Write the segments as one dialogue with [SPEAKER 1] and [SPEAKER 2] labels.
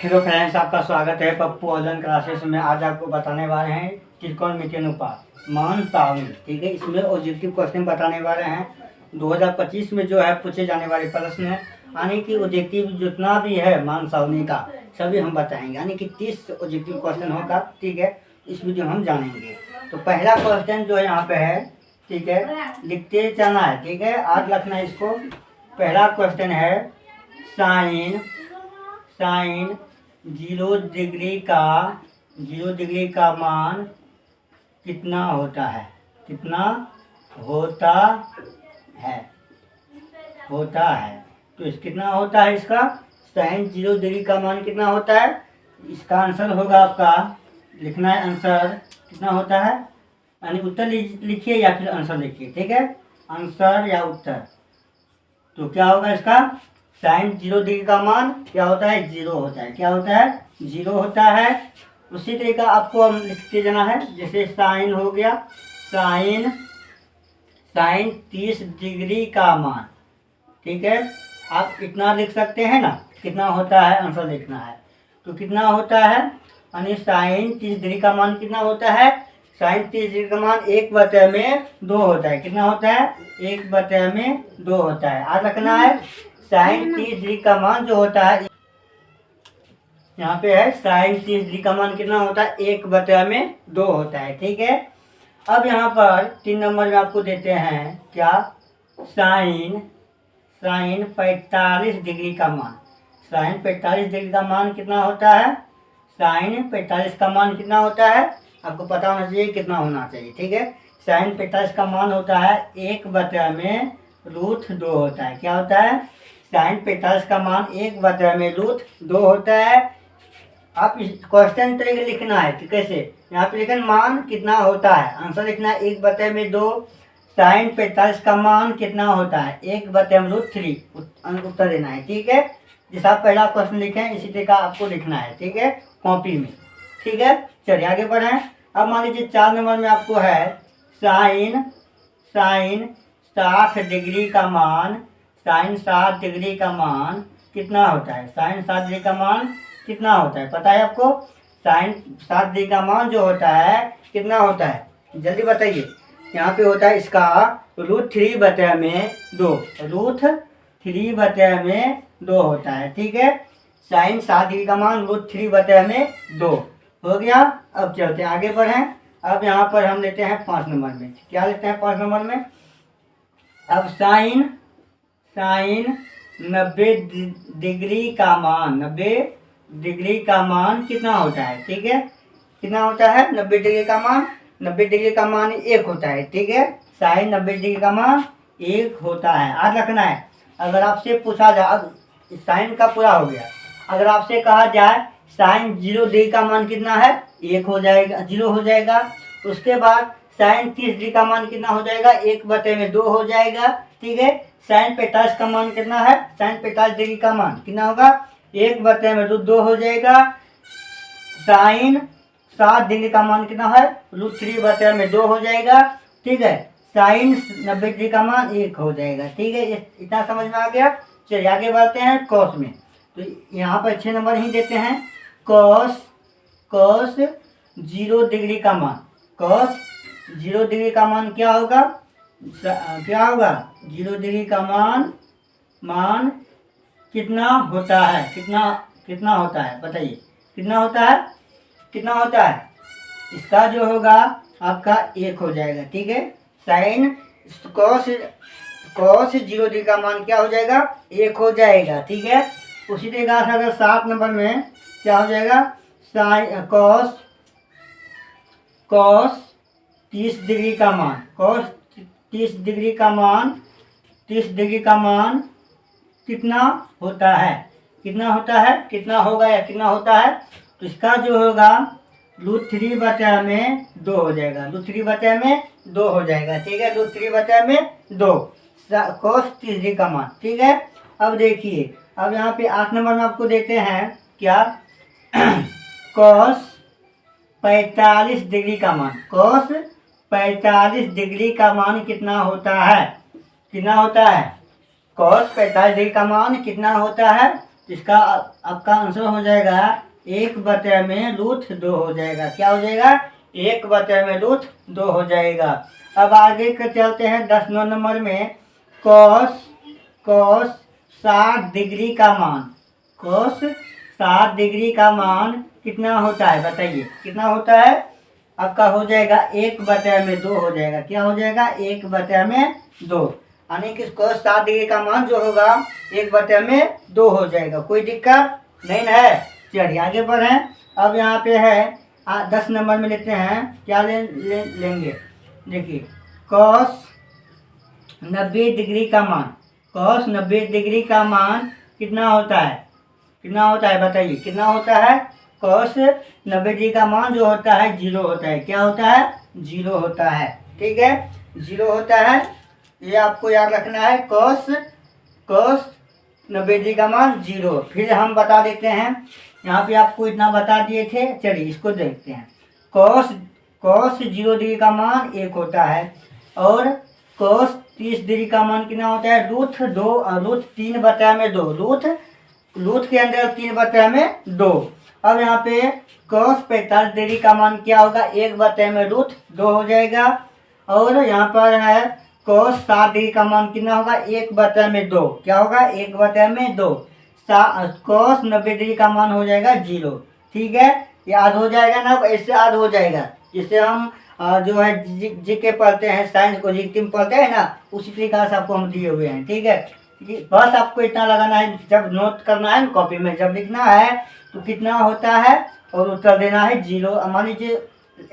[SPEAKER 1] Hello friends, आपका स्वागत है पप्पू ऑनलाइन क्लासेस में। आज आपको बताने वाले हैं त्रिकोणमितीय अनुपात मान सारणी। ठीक है, इसमें ऑब्जेक्टिव क्वेश्चन बताने वाले हैं। 2025 में जो है पूछे जाने वाले प्रश्न है, यानी कि ऑब्जेक्टिव जितना भी है मान सारणी का सभी हम बताएंगे, यानी कि 30 ऑब्जेक्टिव क्वेश्चन होगा। ठीक है, इस वीडियो में हम जानेंगे। तो पहला क्वेश्चन जो है यहाँ पे है, ठीक है, लिखते जाना है। ठीक है, आज लिखना है इसको। पहला क्वेश्चन है साइन 0 डिग्री का मान कितना होता है? कितना होता है। तो इस कितना होता है इसका साइन 0 डिग्री का मान कितना होता है? इसका आंसर होगा आपका, लिखना है आंसर कितना होता है, यानी उत्तर लिखिए या फिर आंसर लिखिए। ठीक है, आंसर या उत्तर। तो क्या होगा इसका, साइन 0 डिग्री का मान क्या होता है? 0 होता है। क्या होता है? 0 होता है। उसी तरीका आपको हम लिखते जाना है। जैसे साइन हो गया, साइन 30 डिग्री का मान। ठीक है, आप इतना लिख सकते हैं ना, कितना होता है आंसर लिखना है। तो कितना होता है, यानी साइन 30 डिग्री का मान कितना होता है? साइन 30 डिग्री का मान 1/2 होता है। कितना होता है? 1/2 होता है। आज रखना है साइन 30 डिग्री का मान जो होता है, यहाँ पे है साइन 30 डिग्री का मान कितना होता है? 1/2 होता है। ठीक है, अब यहाँ पर 3 नंबर में आपको देते हैं क्या, साइन 45 डिग्री का मान। साइन 45 डिग्री का मान कितना होता है? साइन 45 का मान कितना होता है? आपको पता होना चाहिए कितना होना चाहिए। ठीक है, साइन 45 का मान होता है 1/√2 होता है। क्या होता है? साइन 45 का मान 1/√2 होता है। आप इस क्वेश्चन तरीके लिखना है कि कैसे, यहाँ पे लिखना मान कितना होता है, आंसर लिखना है 1/2। साइन 45 का मान कितना होता है? 1/√3 उत्तर देना है। ठीक है, जैसा आप पहला क्वेश्चन लिखें इसी तरह का आपको लिखना है। ठीक है, कॉपी में। ठीक है, चलिए आगे बढ़ें। अब मान लीजिए 4 नंबर में आपको है साइन 60 डिग्री का मान। साइन 60 डिग्री का मान कितना होता है? साइन 60 डिग्री का मान कितना होता है पता है आपको? साइन 60 डिग्री का मान जो होता है कितना होता है, जल्दी बताइए। यहाँ पे होता है इसका √3/2। √3/2 होता है। ठीक है, साइन 60 डिग्री का मान √3/2 हो गया। अब चलते हैं आगे बढ़ें। अब यहाँ पर हम लेते हैं 5 नंबर में। क्या लेते हैं 5 नंबर में? अब साइन 90 डिग्री का मान, 90 डिग्री का मान कितना होता है? ठीक है, कितना होता है 90 डिग्री का मान? 90 डिग्री का मान 1 होता है। ठीक है, साइन 90 डिग्री का मान 1 होता है। आज रखना है। अगर आपसे पूछा जाए, अब साइन का पूरा हो गया, अगर आपसे कहा जाए साइन 0 डिग्री का मान कितना है? 1 हो जाएगा, 0 हो जाएगा। उसके बाद साइन 30 डिग्री का मान कितना हो जाएगा? 1/2 हो जाएगा। ठीक है, साइन 45 का मान कितना है? साइन 45 डिग्री का मान कितना होगा? 1/2 हो जाएगा। साइन 60 डिग्री का मान कितना है? √3/2 हो जाएगा। ठीक है, साइन 90 डिग्री का मान 1 हो जाएगा। ठीक है, इतना समझ में आ गया। चलिए आगे बढ़ते हैं कॉस में। तो यहाँ पर 6 नंबर ही देते हैं। कॉस 0 डिग्री का मान। कॉस 0 डिग्री का मान क्या होगा? क्या होगा? 0 डिग्री का मान कितना होता है? कितना होता है बताइए, कितना होता है? कितना होता है? इसका जो होगा आपका 1 हो जाएगा। ठीक है, साइन कॉस 0 डिग्री का मान क्या हो जाएगा? 1 हो जाएगा। ठीक है, उसी तरीके से अगर 7 नंबर में क्या हो जाएगा, साइन कॉस 30 डिग्री का मान। कॉस 30 डिग्री का मान कितना होता है? कितना होता है? कितना होगा या कितना होता है? तो इसका जो होगा √3/2 हो जाएगा। √3/2 हो जाएगा। ठीक है, √3/2 कॉस 30 डिग्री का मान। ठीक है, अब देखिए, अब यहाँ पे 8 नंबर में आपको देते हैं क्या, कॉस 45 डिग्री का मान। कॉस 45 डिग्री का मान कितना होता है? कितना होता है? cos 45 डिग्री का मान कितना होता है? इसका आपका आंसर हो जाएगा 1/√2 हो जाएगा। क्या हो जाएगा? 1/√2 हो जाएगा। अब आगे का चलते हैं 10 नंबर में। कॉस 60 डिग्री का मान, कॉस 60 डिग्री का मान कितना होता है बताइए, कितना होता है? आपका हो जाएगा 1/2 हो जाएगा। क्या हो जाएगा? 1/2। यानी कि कॉस 60 डिग्री का मान जो होगा 1/2 हो जाएगा। कोई दिक्कत नहीं है। चलिए आगे बढ़े। अब यहाँ पे है 10 नंबर में लेते हैं। क्या लेंगे? देखिए, कॉस 90 डिग्री का मान, कॉस 90 डिग्री का मान कितना होता है? कितना होता है बताइए, कितना होता है? कॉस 90 डिग्री का मान जो होता है 0 होता है। क्या होता है? 0 होता है। ठीक है, 0 होता है। ये आपको याद रखना है। कॉस 90 डिग्री का मान 0। फिर हम बता देते हैं, यहाँ पे आपको इतना बता दिए थे। चलिए इसको देखते हैं। कॉस 0 डिग्री का मान 1 होता है, और कॉस 30 डिग्री का मान कितना होता है? √3/2। रूट के अंदर 3/2। अब यहाँ पे कॉस 45 डिग्री का मान क्या होगा? 1/√2 हो जाएगा। और यहाँ पर है कॉस 60 डिग्री का मान कितना होगा? 1/2। क्या होगा? 1/2। कॉस 90 डिग्री का मान हो जाएगा 0। ठीक है, याद हो जाएगा ना? ऐसे याद हो जाएगा। जिससे हम जो है जीके पढ़ते हैं, साइंस को जीके में पढ़ते हैं ना, उसी तरीका से आपको हम दिए हुए हैं। ठीक है, बस आपको इतना लगाना है। जब नोट करना है कॉपी में, जब लिखना है तो कितना होता है और उत्तर देना है 0। मान लीजिए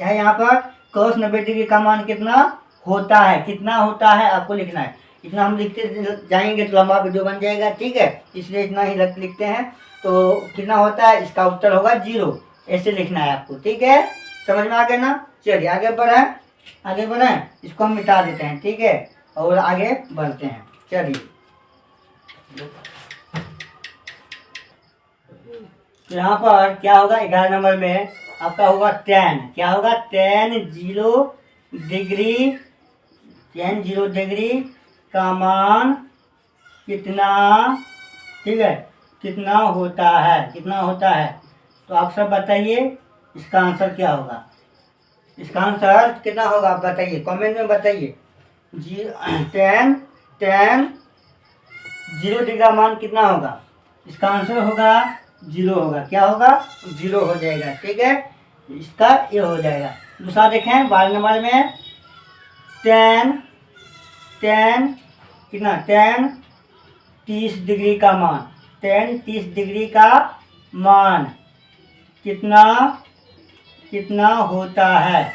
[SPEAKER 1] है यहाँ पर कॉस 90 डिग्री का मान कितना होता है, कितना होता है आपको लिखना है। इतना हम लिखते जाएंगे तो लंबा वीडियो बन जाएगा। ठीक है, इसलिए इतना ही लिखते हैं। तो कितना होता है, इसका उत्तर होगा 0। ऐसे लिखना है आपको। ठीक है, समझ में आ गया ना? चलिए आगे बढ़ें, इसको हम मिटा देते हैं। ठीक है, और आगे बढ़ते हैं। चलिए, यहाँ पर क्या होगा? 11 नंबर में आपका होगा tan। क्या होगा? tan 0 डिग्री का मान कितना, ठीक है, कितना होता है, कितना होता है? तो आप सब बताइए इसका आंसर क्या होगा। इसका आंसर कितना होगा आप बताइए, कमेंट में बताइए। tan 0 डिग्री का मान कितना होगा? इसका आंसर होगा 0 होगा। क्या होगा? 0 हो जाएगा। ठीक है, इसका ये हो जाएगा। दूसरा देखें 12 नंबर में। tan कितना? tan 30 डिग्री का मान, tan 30 डिग्री का मान कितना होता है?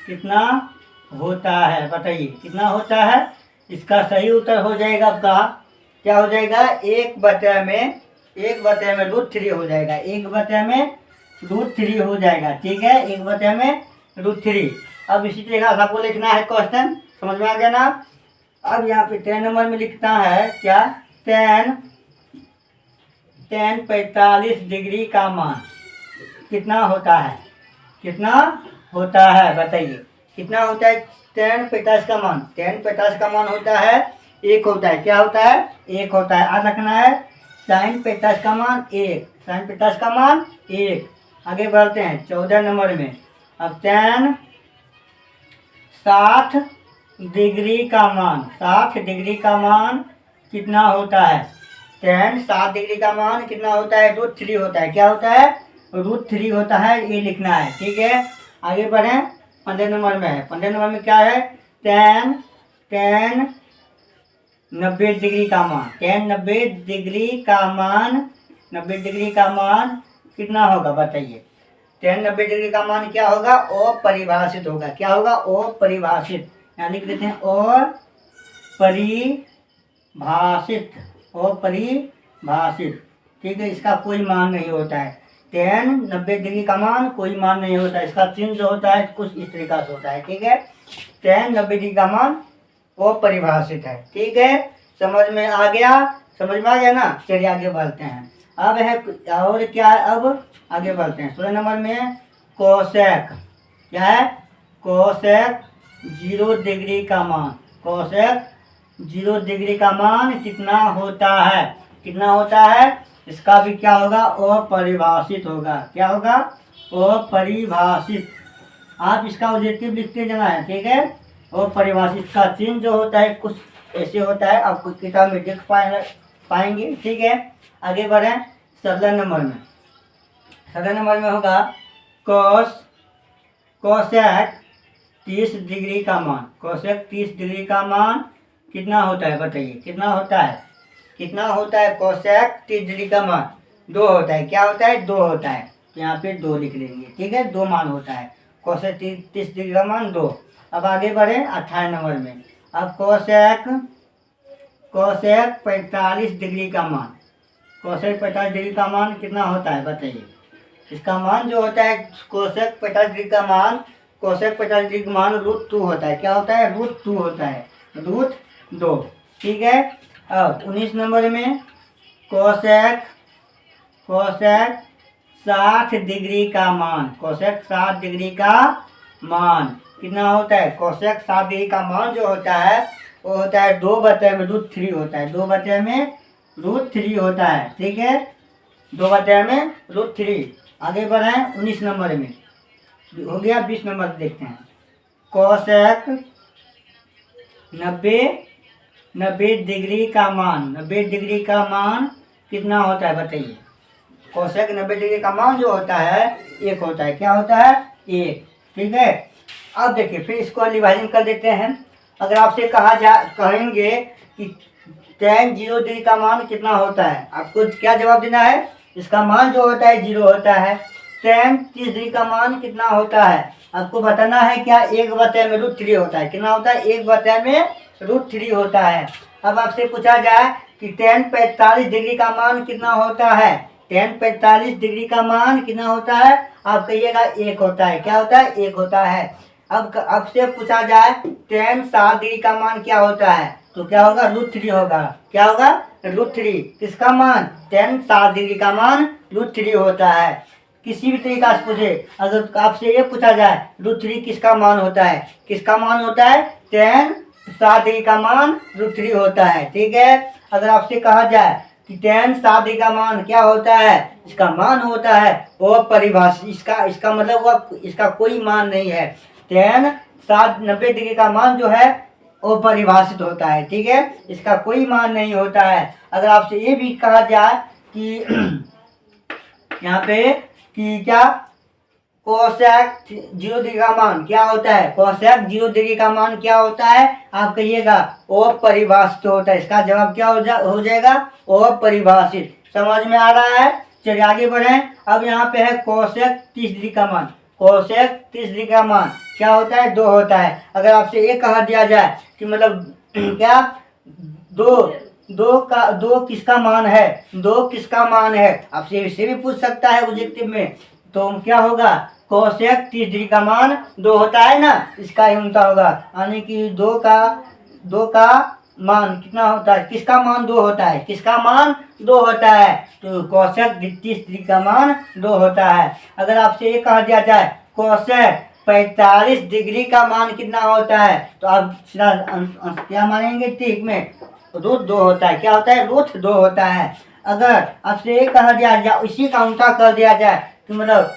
[SPEAKER 1] कितना होता है बताइए, कितना होता है? इसका सही उत्तर हो जाएगा आपका, क्या हो जाएगा? 1/√3 हो जाएगा। 1/√3 हो जाएगा। ठीक है, 1/√3। अब इसी तरह से आपको लिखना है क्वेश्चन। समझ में आ गया ना? अब यहाँ पे 10 नंबर में लिखता है क्या? tan 45 डिग्री का मान कितना होता है? कितना होता है बताइए, कितना होता है? tan 45 का मान, tan 45 का मान होता है 1 होता है। क्या होता है? 1 होता है। आज रखना है sin 45 का मान 1, sin 45 का मान 1। आगे बढ़ते हैं 14 नंबर में। अब tan 60 डिग्री का मान, 60 डिग्री का मान कितना होता है? tan 60 डिग्री का मान कितना होता है? √3 होता है। क्या होता है? √3 होता है। ये लिखना है। ठीक है, आगे बढ़ें। 15 नंबर में है। 15 नंबर में क्या है? tan 90 डिग्री का मान, tan 90 डिग्री का मान, 90 डिग्री का मान कितना होगा बताइए। tan 90 डिग्री का मान क्या होगा? अपरिभाषित होगा। क्या होगा? अपरिभाषित। यहाँ लिख देते हैं अपरिभाषित। ठीक है, इसका कोई मान नहीं होता है। tan 90 डिग्री का मान कोई मान नहीं होता है। इसका चिन्ह जो होता है कुछ इस तरीका से होता है। ठीक है, tan 90 डिग्री का मान अपरिभाषित है। ठीक है, समझ में आ गया? समझ में आ गया ना? चलिए आगे बढ़ते हैं। अब है और क्या है? अब आगे बढ़ते हैं 16 नंबर में। कोसेक क्या है? कोसेक 0 डिग्री का मान, कोसेक 0 डिग्री का मान कितना होता है? कितना होता है? इसका भी क्या होगा, अपरिभाषित होगा। क्या होगा, अपरिभाषित। आप इसका ऑब्जेक्टिव लिखते जाना है, ठीक है। अपरिभाषित का चिन्ह जो होता है कुछ ऐसे होता है, आपको किताब में देख पाएंगे, ठीक है। आगे बढ़ें 17 नंबर में। 17 नंबर में होगा कोसेक 30 डिग्री का मान। कोसेक 30 डिग्री का मान कितना होता है, बताइए कितना होता है, कितना होता है। कोसेक 30 डिग्री का मान 2 होता है। क्या होता है, 2 होता है। तो यहाँ पे 2 लिख लेंगे, ठीक है। 2 मान होता है कोसेक 30 डिग्री का मान 2। अब आगे बढ़े 18 नंबर में। अब कोसेक 45 डिग्री का मान। कोसेक 45 डिग्री का मान कितना होता है, बताइए। इसका मान जो होता है कोसेक 45 डिग्री का मान, कोसेक 45 डिग्री का मान √2 होता है। क्या होता है, √2 होता है, √2, ठीक है। अब 19 नंबर में कोसेक 60 डिग्री का मान। कोसेक 60 डिग्री का मान कितना होता है। कोसेक 60 डिग्री का मान जो होता है वो होता है 2/√3 होता है। 2/√3 होता है, ठीक है। 2/√3। आगे बढ़ाएं 19 नंबर में, हो गया। 20 नंबर देखते हैं। कोसेक 90 डिग्री का मान। 90 डिग्री का मान कितना होता है, बताइए। कोसेक 90 डिग्री का मान जो होता है 1 होता है। क्या होता है, 1, ठीक है। अब देखिए फिर इसको विभाजन कर देते हैं। अगर आपसे कहेंगे कि tan 0 डिग्री का मान कितना होता है, आपको क्या जवाब देना है। इसका मान जो होता है 0 होता है। tan 30 डिग्री का मान कितना होता है, आपको बताना है। क्या, 1/√3 होता है। कितना होता है, 1/√3 होता है। अब आपसे पूछा जाए कि tan 45 डिग्री का मान कितना होता है। tan 45 डिग्री का मान कितना होता है, आप कहिएगा 1 होता है। क्या होता है, 1 होता है। अब आपसे पूछा जाए tan 60 डिग्री का मान क्या होता है, तो क्या होगा, √3 होगा। क्या होगा, √3। किसका मान, tan 60 डिग्री का मान √3 होता है। किसी भी तरीका से पूछे, अगर आपसे ये पूछा जाए √3 किसका मान होता है, किसका मान होता है, tan 60 डिग्री का मान √3 होता है, ठीक है। अगर आपसे कहा जाए कि tan 60 डिग्री का मान क्या होता है, इसका मान होता है वो परिभाषित। इसका मतलब वो इसका कोई मान नहीं है। tan 90 डिग्री का मान जो है वो परिभाषित होता है, ठीक है। इसका कोई मान नहीं होता है। अगर आपसे ये भी कहा जाए कि यहाँ पे कि क्या, कोसेक 0 डिग्री का मान क्या होता है, कोसेक 0 डिग्री का मान क्या होता है, आप कहिएगा वो परिभाषित होता है। इसका जवाब क्या हो जाएगा, वो परिभाषित। समझ में आ रहा है। चलिए आगे बढ़ें। अब यहाँ पे है कोसेक 30 डिग्री का मान। कोसेक 30 डिग्री का मान क्या होता है, 2 होता है। अगर आपसे ये कहा दिया जाए कि मतलब क्या, दो किसका मान है, 2 किसका मान है, आपसे इससे भी पूछ सकता है ऑब्जेक्टिव में। तो क्या होगा, कोसेक 30 डिग्री का मान 2 होता है ना, इसका ही उल्टा होगा। यानी कि 2 का मान कितना होता है, किसका मान 2 होता है, किसका मान 2 होता है। तो कोसेक 30 डिग्री का मान 2 होता है। अगर आपसे ये कहा दिया जाए कोसेक 45 डिग्री का मान कितना होता है, तो आप सीधा क्या मानेंगे, ठीक में √2 होता है। क्या होता है, √2 होता है। अगर आपसे ये कहा दिया जाए, इसी का उल्टा कर दिया जाए तो मतलब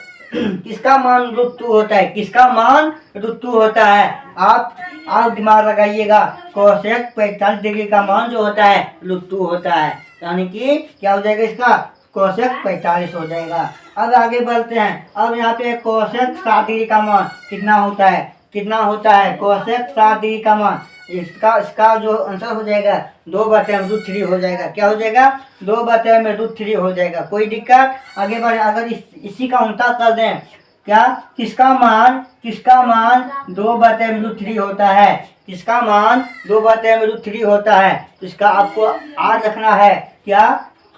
[SPEAKER 1] किसका मान √2 होता है, किसका मान √2 होता है। आप दिमाग लगाइएगा, कोसेक 45 डिग्री का मान जो होता है √2 होता है। यानी कि क्या हो जाएगा, इसका कोसेक 45 हो जाएगा। अब आगे बढ़ते हैं। अब यहाँ पे कोसेक 60 डिग्री का मान कितना होता है, कितना होता है, कोसेक 60 डिग्री का मान, इसका जो आंसर हो जाएगा 2/√3 हो जाएगा। क्या हो जाएगा, 2/√3 हो जाएगा। कोई दिक्कत, आगे बढ़े। अगर इसी का उल्टा कर दें, क्या, किसका मान 2/√3 होता है, किसका मान 2/√3 होता है, तो इसका आपको याद रखना है। क्या,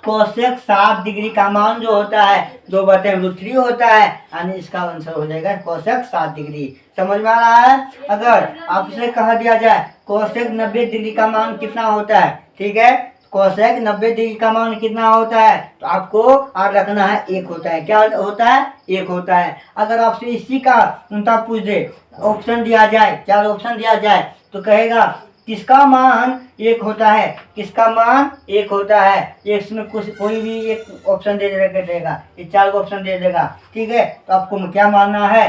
[SPEAKER 1] कोसेक 60 डिग्री का मान जो होता है 2/√3 होता है, यानी इसका आंसर हो जाएगा कोसेक 60 डिग्री। समझ में आ रहा है। अगर आपसे कहा दिया जाए कोसेक 90 डिग्री का मान कितना होता है, ठीक है, कोसेक 90 डिग्री का मान कितना होता है, तो आपको याद रखना है 1 होता है। क्या होता है, 1 होता है। अगर आपसे इसी का उल्टा पूछ दे, ऑप्शन दिया जाए, 4 ऑप्शन दिया जाए, तो कहेगा किसका मान एक होता है, किसका मान एक होता है, इसमें कुछ कोई भी एक ऑप्शन दे देगा, ये 4 ऑप्शन दे देगा। ठीक है, तो आपको क्या मानना है,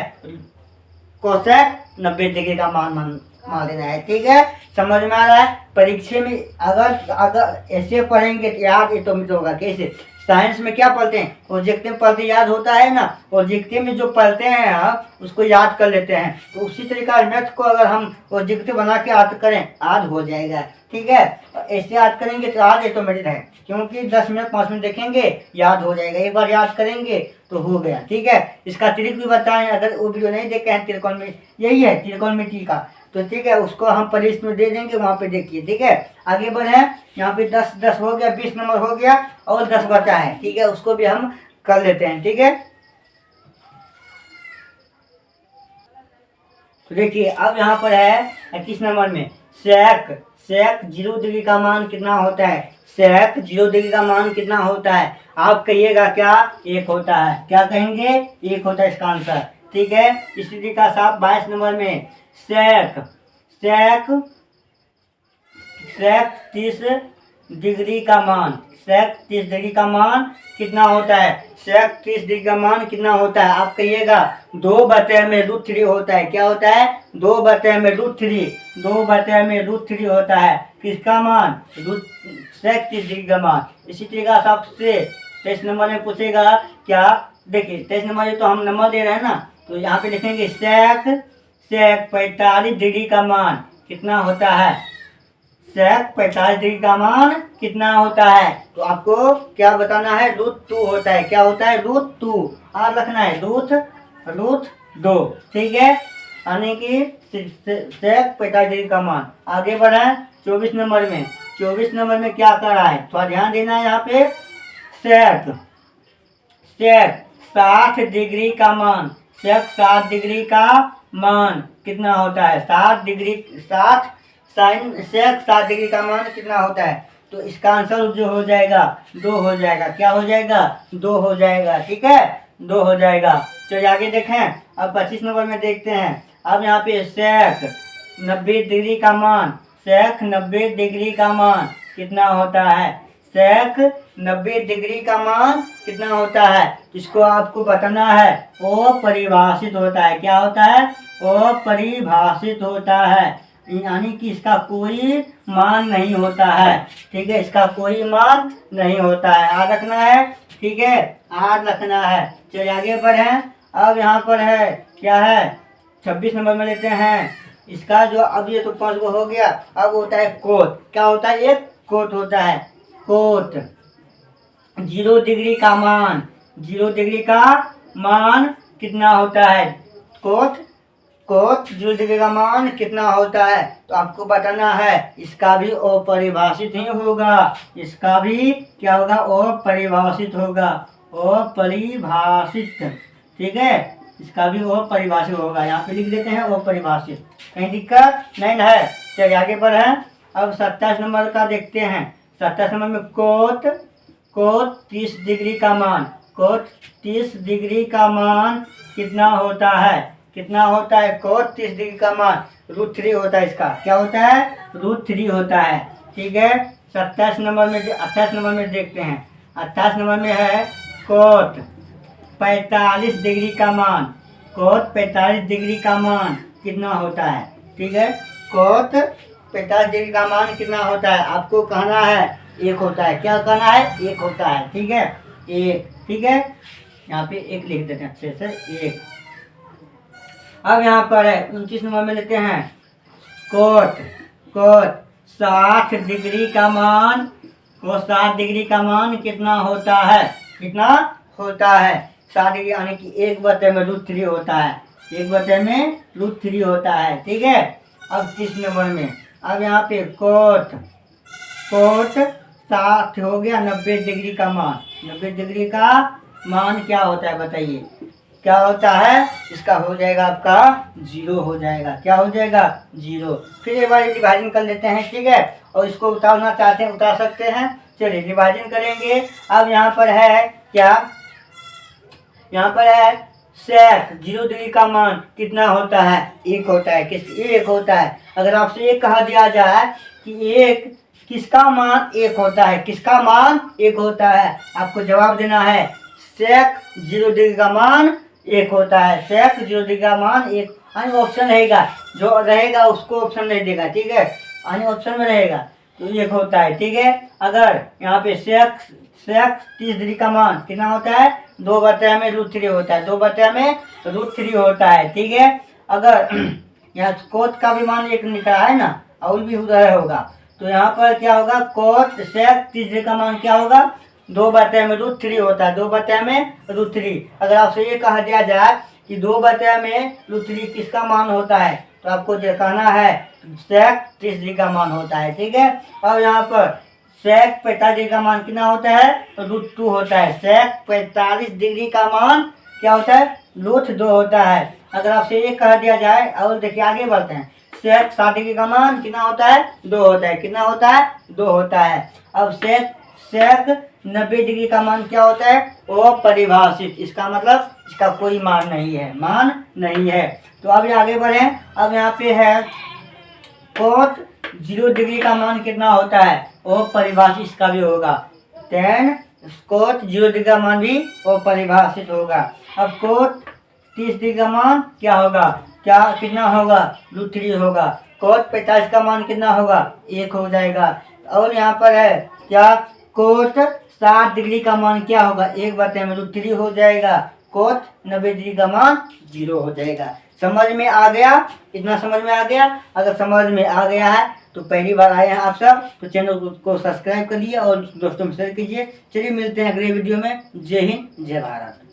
[SPEAKER 1] कोसेक 90 डिग्री का मान लेना है। ठीक है, समझ में आ रहा है। परीक्षा में अगर ऐसे पढ़ेंगे तो याद ऑटोमेटिक होगा। कैसे, साइंस में क्या पढ़ते हैं, ऑब्जेक्टिव पढ़ते याद होता है ना, ऑब्जेक्टिव में जो पढ़ते हैं आप उसको याद कर लेते हैं। तो उसी तरीका मैथ को अगर हम ऑब्जेक्टिव बना के याद करें, याद हो जाएगा। ठीक है, ऐसे याद करेंगे तो याद ऑटोमेटिक है, क्योंकि 10 मिनट 5 मिनट देखेंगे याद हो जाएगा, एक बार याद करेंगे तो हो गया। ठीक है, इसका ट्रिक भी बताएं, अगर वो वीडियो नहीं देखे हैं त्रिकोण, यही है त्रिकोणमिति का, तो ठीक है उसको हम परीक्षा में दे देंगे, वहाँ पे देखिए। ठीक है, आगे बढ़े। यहाँ पे 10 हो गया, 20 नंबर हो गया और 10 बचा है। ठीक है, उसको भी हम कर लेते हैं। ठीक है, तो देखिए अब यहाँ पर है 21 नंबर में सेक 0 डिग्री का मान कितना होता है, सेक 0 डिग्री का मान कितना होता है, आप कहिएगा क्या, 1 होता है। क्या कहेंगे, 1 होता है इसका आंसर। ठीक है, इसी तरीका से 22 नंबर में सेक 30 डिग्री का मान, सेक 30 डिग्री का मान कितना होता है, सेक 30 डिग्री का मान कितना होता है, आप कहिएगा 2/√3 होता है। क्या होता है, 2/√3 होता है। किसका मान, सेक 30 डिग्री का मान। इसी तरीका से आपसे 23 नंबर में पूछेगा क्या, देखिए 23 नंबर में तो हम नंबर दे रहे हैं ना, तो यहाँ पे लिखेंगे सेक 45 डिग्री का मान कितना होता है, सेक 45 डिग्री का मान कितना होता है, तो आपको क्या बताना है, √2 होता है। क्या होता है, √2, और रखना है √2। ठीक है, यानी कि सेक 45 डिग्री का मान। आगे बढ़े 24 नंबर में, 24 नंबर में क्या कर रहा है, थोड़ा ध्यान देना है। यहाँ पे सेक 60 डिग्री का मान, सेक 60 डिग्री का मान कितना होता है, 60 साइन सेक 60 डिग्री का मान कितना होता है, तो इसका आंसर जो हो जाएगा 2 हो जाएगा। क्या हो जाएगा, 2 हो जाएगा। ठीक है, 2 हो जाएगा। चलिए आगे देखें, अब 25 नंबर में देखते हैं। अब यहाँ पे सेक 90 डिग्री का मान, सेक 90 डिग्री का मान कितना होता है, सेक 90 डिग्री का मान कितना होता है, इसको आपको बताना है, अपरिभाषित होता है। क्या होता है, अपरिभाषित होता है, यानी कि इसका कोई मान नहीं होता है। ठीक है, इसका कोई मान नहीं होता है, याद रखना है। ठीक है, याद रखना है। चलिए आगे बढ़े। अब यहाँ पर है क्या है, 26 नंबर में लेते हैं इसका जो, अब ये तो 5 गो हो गया। अब होता है कोट। क्या होता है, एक कोट होता है, कोट 0 डिग्री का मान, 0 डिग्री का मान कितना होता है, कोट 0 डिग्री का मान कितना होता है, तो आपको बताना है। इसका भी अपरिभाषित ही होगा, इसका भी क्या होगा, अपरिभाषित होगा, अपरिभाषित। ठीक है, इसका भी अपरिभाषित होगा, यहाँ पे लिख देते हैं अपरिभाषित, कहीं दिक्कत नहीं है। चलिए आगे बढ़े। अब 27 नंबर का देखते हैं। 27 नंबर में कोट 30 डिग्री का मान, कोट 30 डिग्री का मान कितना होता है, कितना होता है, कोट 30 डिग्री का मान √3 होता है। इसका क्या होता है, √3 होता है। ठीक है, 28 नंबर में देखते हैं। 28 नंबर में है कोट 45 डिग्री का मान, कोट 45 डिग्री का मान कितना होता है। ठीक है, कोट 45 डिग्री का मान कितना होता है, आपको कहना है 1 होता है। क्या कहना है, 1 होता है। ठीक है, 1। ठीक है, यहाँ पे 1 लिख देते हैं अच्छे से, 1। अब यहाँ पर है 29 नंबर में लेते हैं कोट 60 डिग्री का मान, कोट 60 डिग्री का मान कितना होता है, कितना होता है, 60 डिग्री, यानी कि 1/√3 होता है, 1/√3 होता है। ठीक है, अब 30 नंबर में, अब यहाँ पे कोट 60 हो गया, 90 डिग्री का मान, 90 डिग्री का मान क्या होता है बताइए, क्या होता है, इसका हो जाएगा आपका 0 हो जाएगा। क्या हो जाएगा, 0। फिर एक बार डिवाइजन कर लेते हैं। ठीक है, और इसको उतारना चाहते हैं उतार सकते हैं। चलिए डिवाइजन करेंगे। अब यहाँ पर है क्या, यहाँ पर है सेक 0 डिग्री का मान कितना होता है, 1 होता है। किस 1 होता है, अगर आपसे ये कहा दिया जाए कि एक किसका मान एक होता है, किसका मान एक होता है, आपको जवाब देना है सेक 0 डिग्री का मान एक होता है, सेक 0 डिग्री का मान एक। ऑप्शन रहेगा, जो रहेगा उसको ऑप्शन नहीं देगा, ठीक है, ऑप्शन में रहेगा तो एक होता है, ठीक है। अगर यहाँ पे सेक 30 डिग्री का मान कितना होता है, 2/√3 होता है, 2/√3 होता है, ठीक है। अगर यहाँ कोट का भी मान एक निकला है ना, और भी उधर होगा, तो यहाँ पर क्या होगा, कोट सेक 30 डिग्री का मान क्या होगा, 2/√3 होता है, 2/√3। अगर आपसे ये कहा दिया जाए कि 2/√3 किसका मान होता है, तो आपको जो कहना है सेक 30 डिग्री का मान होता है, ठीक है। और यहाँ पर सेक 45 डिग्री का मान कितना होता है, √2 होता है, सेक 45 डिग्री का मान क्या होता है, √2 होता है। अगर आपसे ये कह दिया जाए, और देखिए आगे बढ़ते हैं, सेक 60 डिग्री का मान कितना होता है, 2 होता है, कितना होता है, 2 होता है। अब सेक 90 डिग्री का मान क्या होता है, वो परिभाषित, इसका मतलब इसका कोई मान नहीं है, मान नहीं है। तो अब आगे बढ़े, अब यहाँ पे है कोट 0 डिग्री का मान कितना होता है, वो परिभाषित इसका भी होगा, टेन कोट 0 डिग्री का मान भी वो परिभाषित होगा। अब कोट 30 डिग्री का मान क्या होगा, क्या कितना होगा, √3 होगा। कोट 45 का मान कितना होगा, 1 हो जाएगा। और यहाँ पर है क्या, कोट 60 डिग्री का मान क्या होगा, 1/√3 हो जाएगा। कोट 90 डिग्री का मान 0 हो जाएगा। समझ में आ गया, इतना समझ में आ गया। अगर समझ में आ गया है तो पहली बार आए हैं आप सब, तो चैनल को सब्सक्राइब करिए और दोस्तों में शेयर कीजिए। चलिए मिलते हैं अगले वीडियो में। जय हिंद, जय भारत।